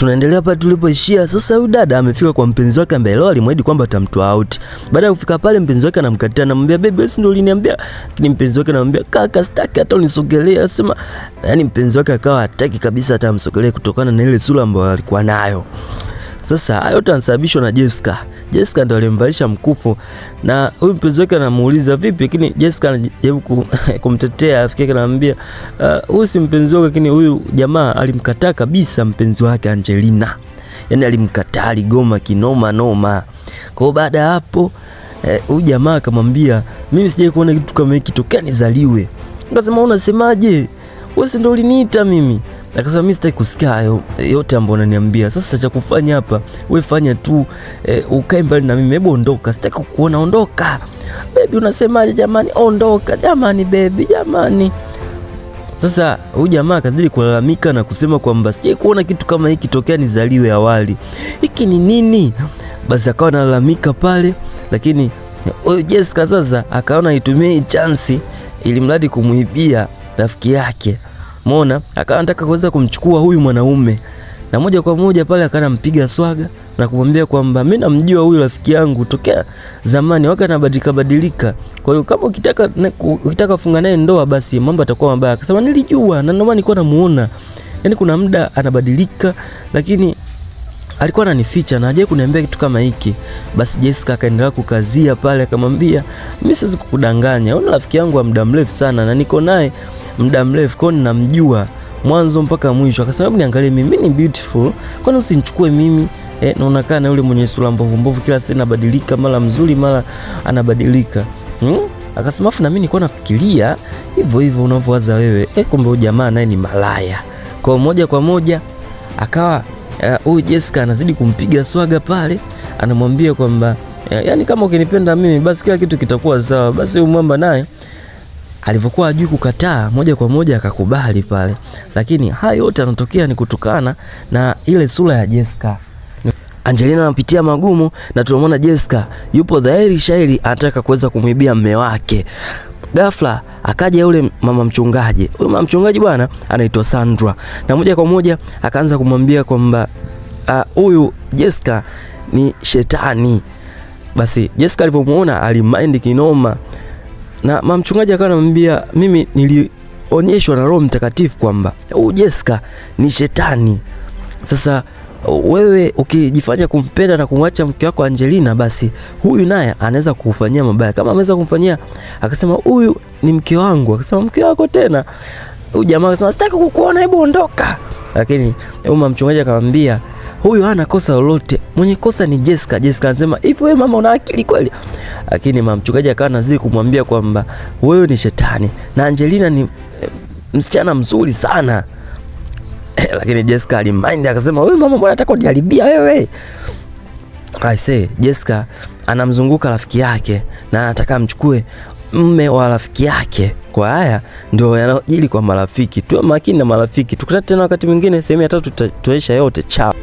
Tunaendelea pale tulipoishia. Sasa huyu dada amefika kwa mpenzi wake ambaye leo alimwahidi kwamba atamtoa out. Baada ya kufika pale mpenzi wake anamkataa, anamwambia baby wewe ndio uliniambia. Lakini mpenzi wake anamwambia kaka sitaki hata unisogelee. Anasema yani mpenzi wake akawa hataki kabisa hata amsogelee kutokana na ile sura ambayo alikuwa nayo. Sasa hayo yote yanasababishwa na Jessica. Jessica ndo alimvalisha mkufu na huyu mpenzi wake anamuuliza vipi, lakini Jessica anajaribu kumtetea, afikia anamwambia huyu si mpenzi wake, lakini huyu jamaa alimkataa kabisa mpenzi wake Angelina. Yaani alimkataa, aligoma kinoma noma. Kwa baada ya hapo huyu jamaa akamwambia mimi sijai kuona kitu kama hiki tokea nizaliwe. Akasema unasemaje? Wewe si ndio uliniita mimi? Akasema mimi sitaki kusikia hayo yote ambayo unaniambia. Sasa cha kufanya hapa, wewe fanya tu ukae mbali na mimi, hebu ondoka. Sitaki kukuona, ondoka. Baby unasemaje jamani? Ondoka jamani baby, jamani. Sasa huyu jamaa akazidi kulalamika na kusema kwamba sijai kuona kitu kama hiki tokea nizaliwe awali. Hiki ni nini? Basi akawa analalamika pale, lakini huyu Jessica sasa akaona itumie chance ili mradi kumuibia rafiki yake. Umeona? Akawa anataka kuweza kumchukua huyu mwanaume. Na moja kwa moja pale akanampiga swaga na kumwambia kwamba mimi namjua huyu rafiki yangu tokea zamani, waka anabadilika. Kwa hiyo kama ukitaka kufunga naye ndoa basi mambo yatakuwa mabaya. Akasema nilijua na ndio maana nilikuwa namuona. Yaani kuna muda anabadilika lakini alikuwa ananificha na hajawahi kuniambia kitu kama hiki. Basi Jessica akaendelea kukazia pale, akamwambia mimi siwezi kukudanganya. Una rafiki yangu wa muda mrefu sana na niko naye muda mrefu, kwa nini namjua mwanzo mpaka mwisho. Akasema hebu niangalie mimi ni beautiful, kwani usinichukue mimi? Naonekana na yule mwenye sura mbovu kila saa anabadilika, mara mzuri mara anabadilika. Akasema afu na mimi nilikuwa nafikiria hivyo unavyowaza wewe. Kumbe huyu jamaa naye ni malaya. Kwa moja kwa moja akawa huyu Jessica anazidi kumpiga swaga pale, anamwambia kwamba yani kama ukinipenda mimi basi kila kitu kitakuwa sawa. Basi huyu mwamba naye alivyokuwa ajui kukataa, moja kwa moja akakubali pale. Lakini haya yote yanatokea ni kutokana na ile sura ya Jessica. Angelina anapitia magumu na tunamwona Jessica yupo dhahiri shairi anataka kuweza kumwibia mume wake. Ghafla akaja yule mama mchungaji. Yule mama mchungaji bwana anaitwa Sandra. Na moja kwa moja akaanza kumwambia kwamba huyu Jessica ni shetani. Basi Jessica alivyomuona alimind kinoma. Na mama mchungaji akawa anamwambia mimi nilionyeshwa na Roho Mtakatifu kwamba huyu Jessica ni shetani. Sasa wewe ukijifanya kumpenda na kumwacha mke wako Angelina, basi huyu naye anaweza kukufanyia mabaya. Kama ameweza kumfanyia, akasema huyu ni mke wangu. Akasema mke wako tena? Huyu jamaa akasema sitaki kukuona, hebu ondoka. Lakini mama mchungaji akamwambia huyu hana kosa lolote, mwenye kosa ni Jessica. Jessica anasema hivi wewe mama una akili kweli? Lakini mama mchungaji akawa anazidi kumwambia kwamba wewe ni shetani na Angelina ni msichana mzuri sana. Lakini Jessica alimind akasema wewe mama mbona unataka kuniharibia wewe? I say Jessica anamzunguka rafiki yake na anataka amchukue mume wa rafiki yake. Kwa haya ndio yanajili kwa marafiki. Tuwe makini na marafiki. Tukutane tena wakati mwingine sehemu ya 3 tutaisha yote. Ciao.